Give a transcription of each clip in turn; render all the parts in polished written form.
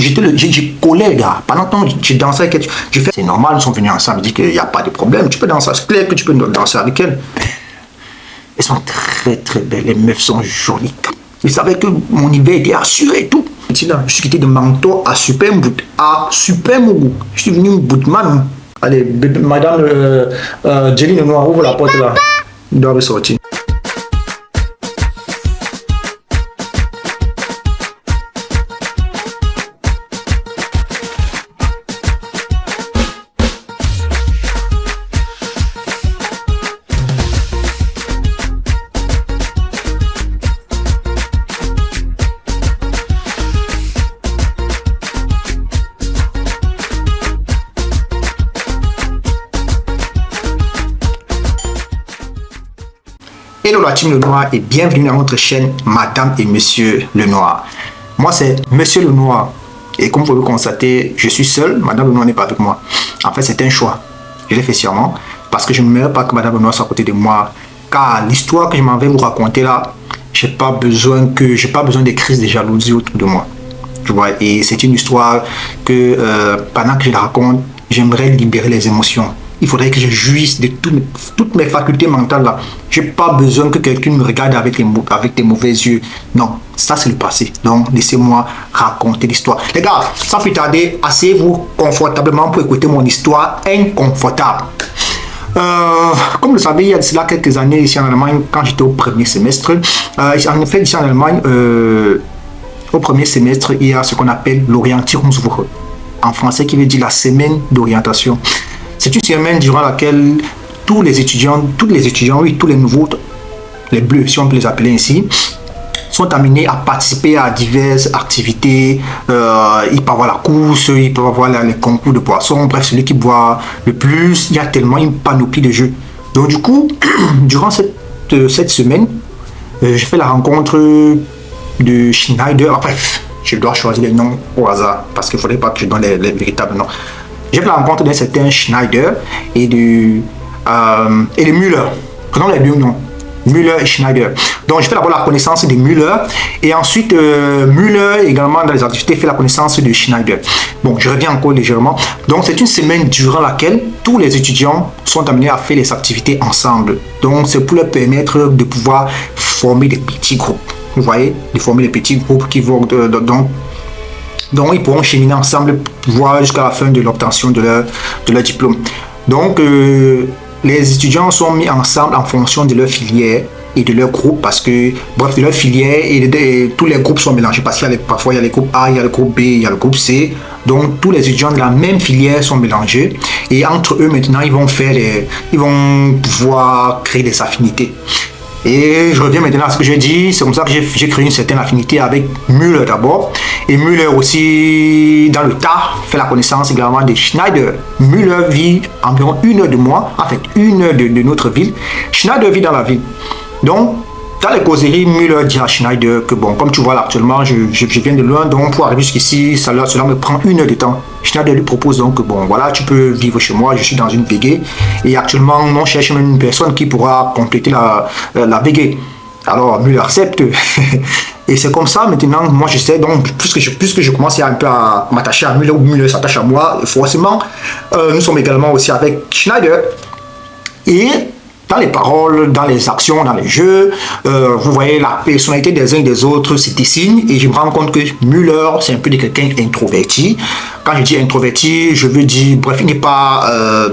j'ai collé, gars. Pendant que j'ai dansé avec elle, j'ai fait, c'est normal, nous sommes venus ensemble, je dis qu'il n'y a pas de problème, tu peux danser, c'est clair que tu peux danser avec elle. Elles sont très très belles, les meufs sont jolies. Ils savaient que mon niveau était assuré et tout. Je suis quitté de Manto à Supermout, à Supermougou. Je suis venu Boutman. Allez, madame Jelly Noir, ouvre la porte là. Il doit sortir. Hello la team Lenoir et bienvenue dans notre chaîne Madame et Monsieur Lenoir. Moi c'est Monsieur Lenoir et comme vous pouvez le constater, je suis seul, Madame Lenoir n'est pas avec moi. En fait c'est un choix, je l'ai fait sciemment parce que je ne mérite pas que Madame Lenoir soit à côté de moi. Car l'histoire que je m'en vais vous raconter là, j'ai pas besoin des crises de jalousie autour de moi. Tu vois, et c'est une histoire que pendant que je la raconte, j'aimerais libérer les émotions. Il faudrait que je jouisse de toutes mes facultés mentales là. Je n'ai pas besoin que quelqu'un me regarde avec des mauvais yeux. Non, ça c'est le passé. Donc laissez-moi raconter l'histoire. Les gars, sans plus tarder, asseyez-vous confortablement pour écouter mon histoire inconfortable. Comme vous le savez, il y a de cela quelques années ici en Allemagne, quand j'étais au premier semestre, en effet ici en Allemagne, au premier semestre, il y a ce qu'on appelle l'Orientierungswoche. En français qui veut dire la semaine d'orientation. C'est une semaine durant laquelle tous les étudiants, oui, tous les nouveaux, les bleus, si on peut les appeler ainsi, sont amenés à participer à diverses activités. Ils peuvent avoir la course, ils peuvent avoir les concours de poissons, bref, celui qui boit le plus, il y a tellement une panoplie de jeux. Donc du coup, durant cette semaine, j'ai fait la rencontre de Schneider. Bref, je dois choisir les noms au hasard parce qu'il ne faudrait pas que je donne les véritables noms. J'ai fait la rencontre d'un certain Schneider et de Müller. Prenons les deux noms, Müller et Schneider. Donc, j'ai fait d'abord la connaissance de Müller et ensuite Müller également dans les activités fait la connaissance de Schneider. Bon, je reviens encore légèrement. Donc, c'est une semaine durant laquelle tous les étudiants sont amenés à faire les activités ensemble. Donc, c'est pour leur permettre de pouvoir former des petits groupes. Vous voyez, de former des petits groupes qui vont donc ils pourront cheminer ensemble, voire jusqu'à la fin de l'obtention de leur diplôme. Donc, les étudiants sont mis ensemble en fonction de leur filière et de leur groupe, parce que, bref, de leur filière et tous les groupes sont mélangés, parce qu'il y a parfois il y a le groupe A, il y a le groupe B, il y a le groupe C. Donc, tous les étudiants de la même filière sont mélangés et entre eux, maintenant, ils vont pouvoir créer des affinités. Et je reviens maintenant à ce que j'ai dit, c'est comme ça que j'ai créé une certaine affinité avec Müller d'abord. Et Müller aussi, dans le tas, fait la connaissance également de Schneider. Müller vit environ 1 heure de moi, en fait 1 heure de notre ville. Schneider vit dans la ville. Donc, dans les causeries, Müller dit à Schneider que bon, comme tu vois là actuellement, je viens de loin, donc pour arriver jusqu'ici, cela me prend 1 heure de temps. Schneider lui propose donc que bon, voilà, tu peux vivre chez moi, je suis dans une véguée. Et actuellement, on cherche même une personne qui pourra compléter la véguée. Alors, Müller accepte. Et c'est comme ça, maintenant, moi je sais, donc, puisque je commence un peu à m'attacher à Müller, ou Müller s'attache à moi, forcément, nous sommes également aussi avec Schneider. Et dans les paroles, dans les actions, dans les jeux, vous voyez la personnalité des uns et des autres se dessine et je me rends compte que Müller, c'est un peu de quelqu'un introverti. Quand je dis introverti, je veux dire, bref, il n'est pas,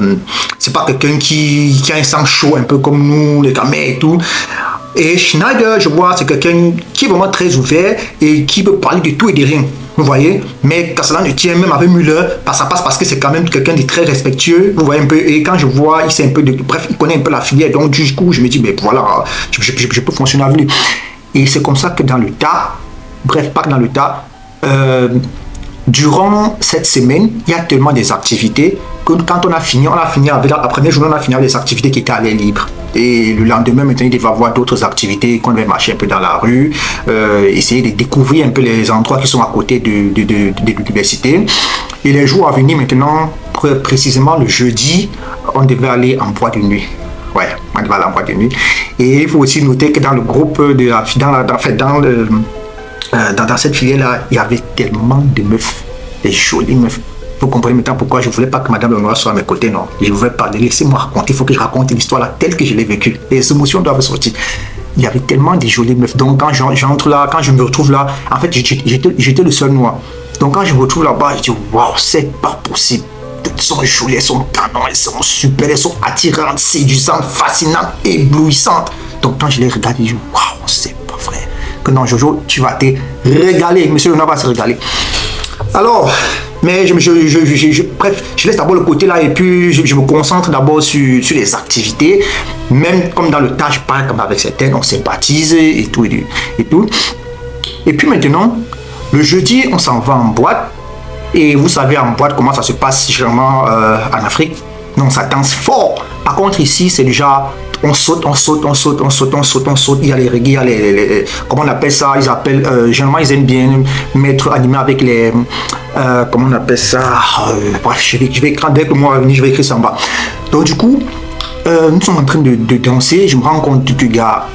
c'est pas quelqu'un qui a un sang chaud, un peu comme nous, les gamins et tout. Et Schneider, je vois, c'est quelqu'un qui est vraiment très ouvert et qui peut parler de tout et de rien. Vous voyez, mais quand cela ne tient, même avec Müller, ça passe parce que c'est quand même quelqu'un de très respectueux. Vous voyez un peu, et quand je vois, il sait un peu bref, il connaît un peu la filière. Donc du coup, je me dis, mais voilà, je peux fonctionner avec lui. Et c'est comme ça que dans le tas, bref, pas que dans le tas, durant cette semaine, il y a tellement des activités que quand on a fini avec la première journée, on a fini avec les activités qui étaient à l'air libre. Et le lendemain, maintenant, il va y avoir d'autres activités, qu'on va marcher un peu dans la rue, essayer de découvrir un peu les endroits qui sont à côté de l'université. Et les jours à venir, maintenant, précisément le jeudi, on devait aller en boîte de nuit. Ouais, on devait aller en boîte de nuit. Et il faut aussi noter que dans le groupe de la dans cette filière-là, il y avait tellement de meufs. les jolies meufs. Vous comprenez maintenant pourquoi je ne voulais pas que Madame Lenoir soit à mes côtés, non. Je ne voulais pas. Laissez-moi raconter. Il faut que je raconte l'histoire là telle que je l'ai vécue. Les émotions doivent sortir. Il y avait tellement de jolies meufs. Donc quand j'entre là, quand je me retrouve là, en fait, j'étais le seul noir. Donc quand je me retrouve là-bas, je dis, waouh, c'est pas possible. Toutes sont jolies, elles sont canon, elles sont super, elles sont attirantes, séduisantes, fascinantes, éblouissantes. Donc quand je les regarde, je dis, waouh, c'est pas vrai. Que non, Jojo, tu vas te régaler. Monsieur Lenoir va se régaler. Alors, mais bref, je laisse d'abord le côté là et puis je me concentre d'abord sur les activités. Même comme dans le tas, je parle comme avec certaines, on sympathise et tout. Et puis maintenant, le jeudi, on s'en va en boîte. Et vous savez en boîte comment ça se passe généralement en Afrique. Non, ça danse fort. Par contre ici, c'est déjà on saute. Il y a les reggae, il y a les comment on appelle ça? Ils appellent généralement ils aiment bien mettre animé avec les comment on appelle ça? Bref, je vais écrire dès que le mot va venir, je vais écrire ça en bas. Donc du coup, nous sommes en train de danser. Je me rends compte que gars,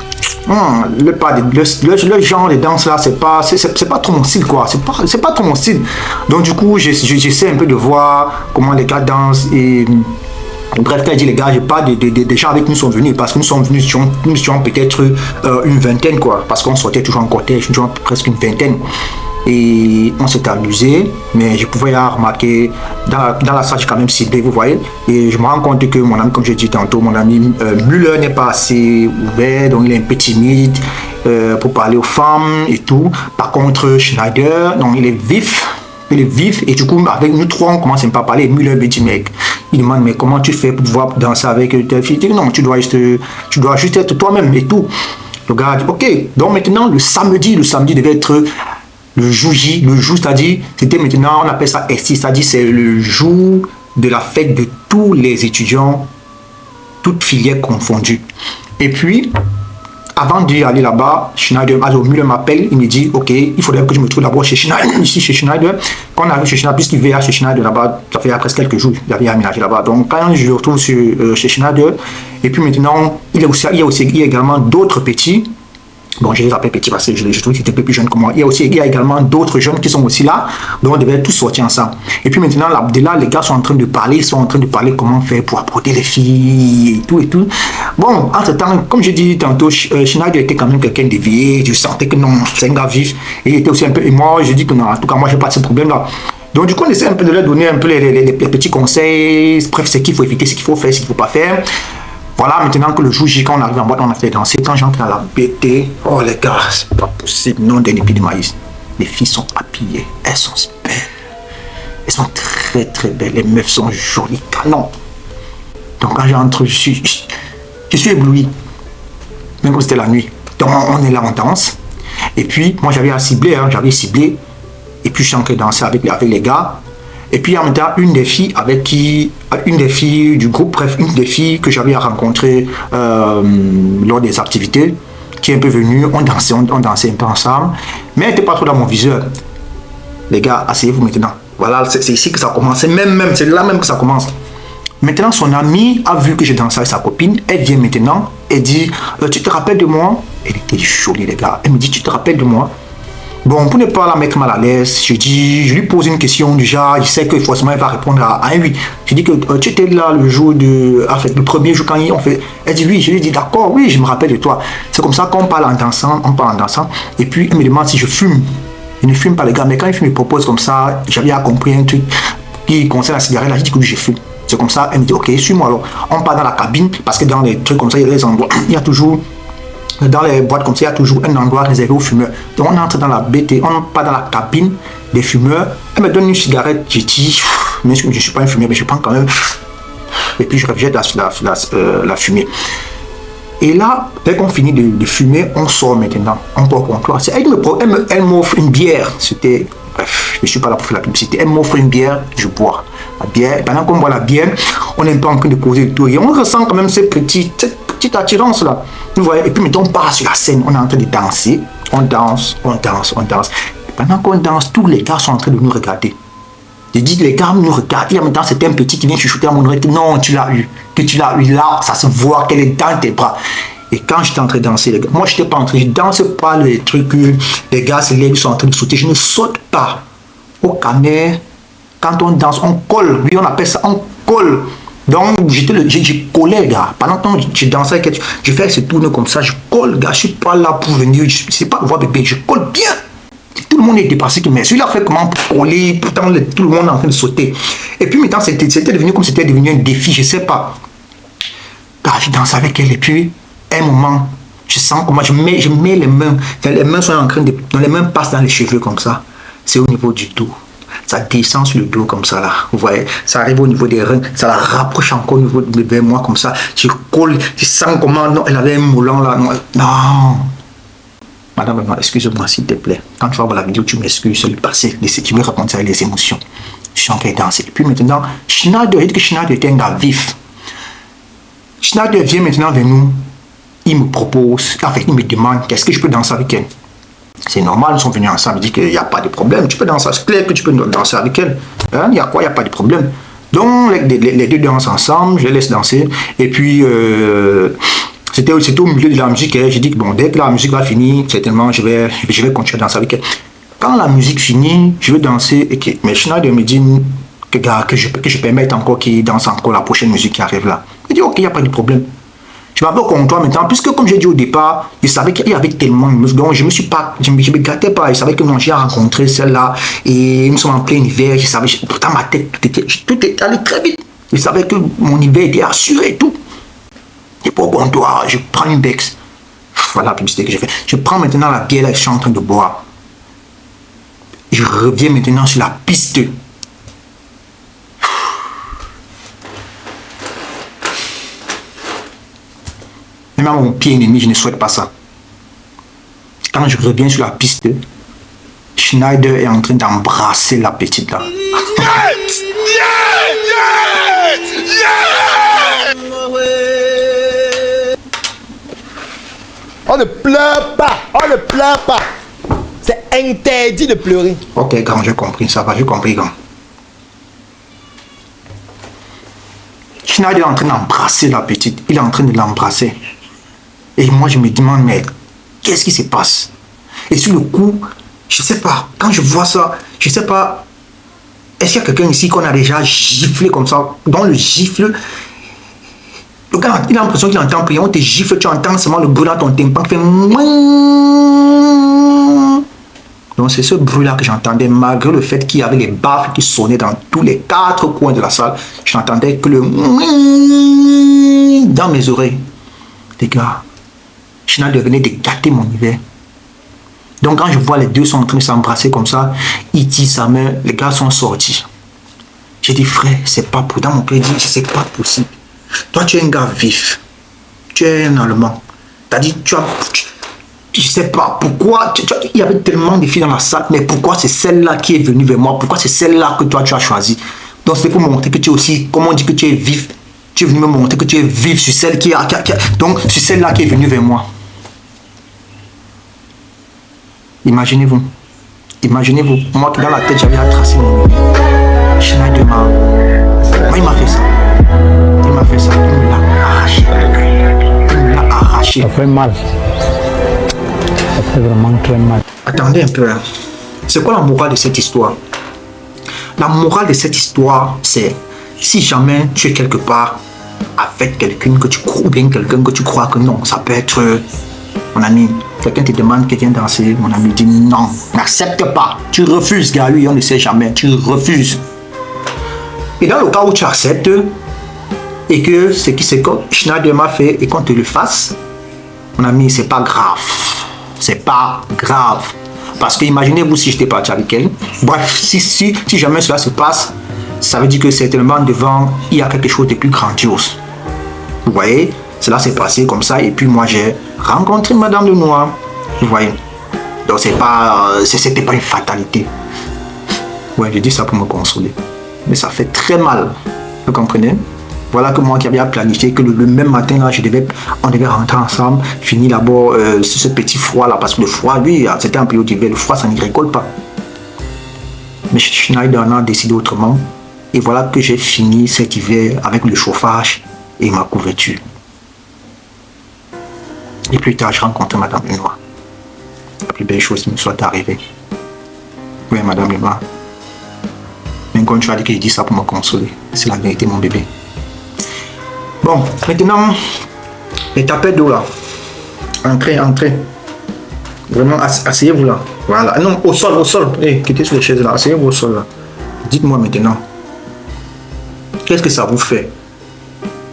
le genre de danse là, c'est pas trop mon style quoi. C'est pas trop mon style. Donc du coup, j'essaie un peu de voir comment les gars dansent et bref, quand je dis les gars, j'ai pas des gens avec qui nous sont venus parce que nous sommes venus, nous étions peut-être une vingtaine quoi, parce qu'on sortait toujours en cortège, toujours presque une vingtaine. Et on s'est amusé, mais je pouvais remarquer dans la salle, j'ai quand même ciblé, vous voyez. Et je me rends compte que mon ami, comme j'ai dit tantôt, mon ami Müller n'est pas assez ouvert, donc il est un peu timide pour parler aux femmes et tout. Par contre, Schneider, donc il est vif, et du coup, avec nous trois, on commence à pas parler. Müller me dit, mec, il demande, mais comment tu fais pour pouvoir danser avec telle fille? Non, tu dois juste être toi-même et tout. Le gars dit, ok, donc maintenant, le samedi devait être le jour J, c'est-à-dire, c'était maintenant, on appelle ça SI, c'est-à-dire, c'est le jour de la fête de tous les étudiants, toutes filières confondues. Et puis, avant d'y aller là-bas, Müller m'appelle, il me dit, ok, il faudrait que je me trouve d'abord chez Schneider, ici chez Schneider. Quand on arrive chez Schneider, puisqu'il veille chez Schneider là-bas, ça fait presque quelques jours, il avait aménagé là-bas. Donc, quand je me retrouve chez Schneider, et puis maintenant, il y a également d'autres petits. Bon, je les appelle petits parce que je trouve qu'ils étaient un peu plus jeunes que moi. Il y a également d'autres jeunes qui sont aussi là, donc on devait tous sortir ensemble. Et puis maintenant, de là, les gars sont en train de parler, comment faire pour apporter les filles et tout. Bon, en ce temps, comme je dis tantôt, Schneider était quand même quelqu'un dévié, je sentais que non, c'est un gars vif. Et il était aussi un peu, et moi, je dis que non, en tout cas, moi, j'ai pas de ce problème-là. Donc du coup, on essaie un peu de leur donner un peu les petits conseils, bref, ce qu'il faut éviter, ce qu'il faut faire, ce qu'il ne faut pas faire. Voilà, maintenant que le jour J, quand on arrive en boîte, on a fait danser. Quand j'entre à la BT, oh les gars, c'est pas possible, non d'un épi de maïs. Les filles sont habillées, elles sont belles. Elles sont très très belles, les meufs sont jolies, canon. Donc quand j'entre, je suis ébloui. Même quand c'était la nuit. Donc on est là, on danse. Et puis, moi j'avais ciblé. Et puis je suis en train de danser avec les gars. Et puis en même temps, une des filles du groupe, bref, une des filles que j'avais rencontrées lors des activités, qui est un peu venue, on dansait un peu ensemble, mais elle n'était pas trop dans mon viseur. Les gars, asseyez-vous maintenant. Voilà, c'est ici que ça commence, c'est là même que ça commence. Maintenant, son amie a vu que j'ai dansé avec sa copine, elle vient maintenant, elle dit, tu te rappelles de moi? Elle était jolie, les gars. Elle me dit, tu te rappelles de moi? Bon, pour ne pas la mettre mal à l'aise, je lui pose une question du genre, je sais que forcément elle va répondre à un oui. Je dis que tu étais là le jour le premier jour quand on fait. Elle dit oui, je lui dis d'accord, oui, je me rappelle de toi. C'est comme ça qu'on parle en dansant, et puis elle me demande si je fume. Je ne fume pas les gars, mais quand il me propose comme ça, j'avais compris un truc qui concerne la cigarette, là, je dis que oui, je fume. C'est comme ça, elle me dit ok, suis-moi alors. On part dans la cabine, parce que dans les trucs comme ça, il y a des endroits, il y a toujours. Dans les boîtes comme ça, il y a toujours un endroit réservé aux fumeurs. Donc on entre dans la BT, on part dans la cabine des fumeurs. Elle me donne une cigarette, je dis, mais je ne suis pas un fumeur, mais je prends quand même. Et puis je rejette la fumée. Et là, dès qu'on finit de fumer, on sort maintenant. On peut au comptoir. Elle m'offre une bière. Bref, je ne suis pas là pour faire la publicité. Elle m'offre une bière, je bois la bière. Pendant qu'on boit la bière, on est un peu en train de causer le tout. Et on ressent quand même cette petite attirance là. Vous voyez, et puis maintenant on part sur la scène, on est en train de danser, on danse. Et pendant qu'on danse, tous les gars sont en train de nous regarder. Je dis, les gars nous regardent, et en même temps c'était un petit qui vient chuchoter à mon oreille, non, tu l'as eu, là, ça se voit qu'elle est dans tes bras. Et quand j'étais en train de danser, les gars, moi je n'étais pas en train, je ne danse pas les trucs, les gars se lèvent, ils sont en train de sauter, je ne saute pas. Au canet, Quand on danse, on colle. Oui, on appelle ça, on colle. Donc, j'ai collé, gars. Pendant que je dansais, je fais ce tourne comme ça, je colle, gars. Je suis pas là pour venir, c'est pas voir bébé, je colle bien. Tout le monde est dépassé, mais celui-là fait comment pour coller, pourtant tout le monde est en train de sauter. Et puis maintenant, c'était devenu comme c'était devenu un défi, je sais pas. Gars, je danse avec elle, et puis, un moment, je sens comment je mets les mains sont en train de, les mains passent dans les cheveux comme ça. C'est au niveau du dos. Ça descend sur le dos comme ça là, vous voyez, ça arrive au niveau des reins, ça la rapproche encore au niveau de moi comme ça, je colle, je sens comment, non, elle avait un moulant là, non. Madame, excuse-moi s'il te plaît, quand tu vas voir la vidéo, tu m'excuses, c'est le passé, tu veux raconter avec les émotions. Je suis en train de danser. Et puis maintenant, Schneider, il dit que Schneider était un gars vif. Schneider vient maintenant vers nous, il me propose, en fait, il me demande, qu'est-ce que je peux danser avec elle? C'est normal, ils sont venus ensemble, ils disent qu'il n'y a pas de problème, tu peux danser, c'est clair que tu peux danser avec elle. Hein, il y a quoi, il n'y a pas de problème. Donc, les deux dansent ensemble, je les laisse danser. Et puis, c'était au milieu de la musique, et j'ai dit que bon, dès que la musique va finir, certainement, je vais continuer à danser avec elle. Quand la musique finit, je veux danser, et mais Schneider me dit que je permette encore qu'il danse encore la prochaine musique qui arrive là. Il dit, ok, il n'y a pas de problème. Je m'avais au comptoir maintenant, puisque comme j'ai dit au départ, je savais qu'il y avait tellement de musique, donc je me gâtais pas, je savais que non, j'ai rencontré celle-là, et nous sommes en plein hiver, je savais, pourtant ma tête, tout était allé très vite, je savais que mon hiver était assuré et tout. Et pour au comptoir, je prends une Bex, voilà la publicité que j'ai fait, je prends maintenant la bière là, je suis en train de boire. Je reviens maintenant sur la piste. Même à mon pied ennemi, je ne souhaite pas ça. Quand je reviens sur la piste, Schneider est en train d'embrasser la petite là. On ne pleure pas, on ne pleure pas. C'est interdit de pleurer. Ok, grand, j'ai compris, ça va, j'ai compris, grand. Schneider est en train d'embrasser la petite, il est en train de l'embrasser. Et moi, je me demande, mais qu'est-ce qui se passe? Et sur le coup, je ne sais pas, quand je vois ça, je ne sais pas, est-ce qu'il y a quelqu'un ici qu'on a déjà giflé comme ça, dans le gifle, le gars, il a l'impression qu'il entend prier, on te gifle, tu entends seulement le bruit dans ton tympan qui fait mouin. Donc c'est ce bruit-là que j'entendais, malgré le fait qu'il y avait les baffles qui sonnaient dans tous les 4 coins de la salle, je n'entendais que le mouin dans mes oreilles. Les gars, Schneider venait de gâter mon hiver. Donc quand je vois les deux sont en train de s'embrasser comme ça, il tire sa main, les gars sont sortis. J'ai dit, frère, c'est pas pour. Dans mon cœur, il dit, c'est pas possible. Toi, tu es un gars vif. Tu es un Allemand. T'as dit, je sais pas pourquoi. Il y avait tellement de filles dans la salle, mais pourquoi c'est celle-là qui est venue vers moi? Pourquoi c'est celle-là que toi, tu as choisi? Donc c'est pour montrer que tu es aussi, comme on dit que tu es vif. Tu es venu me montrer que tu es vif sur celle qui a donc sur celle-là qui est venue vers moi. Imaginez-vous, moi qui dans la tête j'avais à tracer mon nom. Schneider moi il m'a fait ça. Il m'a fait ça, il me l'a arraché. Il me l'a arraché. Ça fait mal. Ça fait vraiment très mal. Attendez un peu. Hein. C'est quoi la morale de cette histoire? La morale de cette histoire, c'est si jamais tu es quelque part avec quelqu'un que tu crois, ou bien quelqu'un que tu crois que non, ça peut être mon ami. Quelqu'un te demande qu'il vient danser, mon ami dit non, n'accepte pas. Tu refuses, gars, lui, on ne sait jamais, tu refuses. Et dans le cas où tu acceptes, et que ce que Schneider m'a fait, et qu'on te le fasse, mon ami, c'est pas grave. C'est pas grave. Parce que imaginez-vous si j'étais parti avec elle. Bref, si jamais cela se passe, ça veut dire que certainement devant, il y a quelque chose de plus grandiose. Vous voyez? Cela s'est passé comme ça et puis moi j'ai rencontré Madame Lenoir. Vous voyez? Donc c'était pas une fatalité. Ouais, je dis ça pour me consoler. Mais ça fait très mal. Vous comprenez? Voilà que moi qui avais planifié que le même matin là, on devait rentrer ensemble, finir d'abord ce petit froid là, parce que le froid, lui, c'était un période d'hiver, le froid ça ne rigole pas. Mais Schneider en a décidé autrement. Et voilà que j'ai fini cet hiver avec le chauffage et ma couverture. Et plus tard, je rencontre Madame Lenoir. La plus belle chose qui me soit arrivée. Oui, Madame Lenoir. Mais quand tu as dit que je dis ça pour me consoler, c'est la vérité, mon bébé. Bon, maintenant, les tapettes d'eau là. Entrez. Vraiment, asseyez-vous là. Voilà. Non, au sol. Quittez sur les chaises là. Asseyez-vous au sol là. Dites-moi maintenant. Qu'est-ce que ça vous fait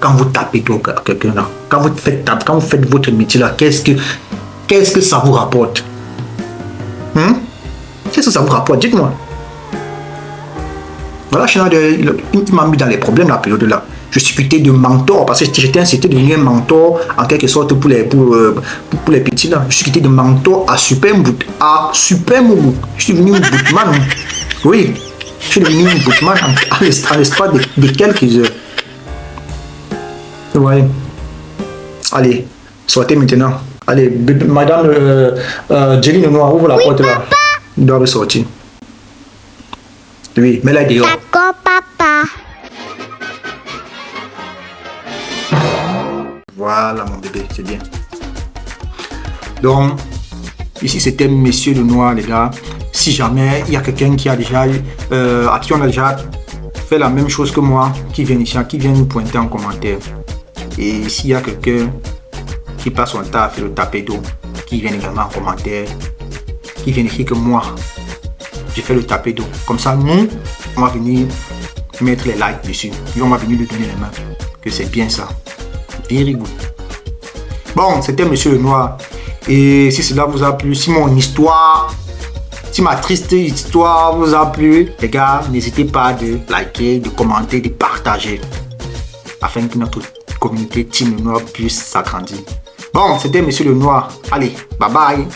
quand vous tapez d'eau à quelqu'un là? Quand vous faites votre métier là, qu'est-ce que ça vous rapporte? Qu'est-ce que ça vous rapporte? Dites-moi. Voilà, il m'a mis dans les problèmes la période là. Je suis quitté de mentor parce que j'étais incité de devenir mentor en quelque sorte pour les petits là. Je suis quitté de mentor à super boot. Je suis devenu un bootman. Oui, je suis devenu un bootman en l'espace de quelques heures. Vous voyez? Allez, sortez maintenant. Allez, madame Jenny Noir, ouvre la porte là. Il doit sortir. Oui, mets-la dehors. D'accord, papa. Voilà mon bébé, c'est bien. Donc, ici c'était Monsieur le Noir, les gars. Si jamais il y a quelqu'un qui a déjà à qui on a déjà fait la même chose que moi, qui vient ici, qui vient nous pointer en commentaire. Et s'il y a quelqu'un qui passe son temps à faire le tapé d'eau, qui vient également en commentaire, qui vient écrire que moi, j'ai fait le tapé d'eau. Comme ça, nous, on va venir mettre les likes dessus. Et on va venir lui donner les mains. Que c'est bien ça. Very good. Bon, c'était Monsieur le Noir. Et si cela vous a plu, si mon histoire, si ma triste histoire vous a plu, les gars, n'hésitez pas de liker, de commenter, de partager. Afin que notre communauté Team le Noir puisse s'agrandir. Bon, c'était Monsieur le Noir. Allez, bye bye.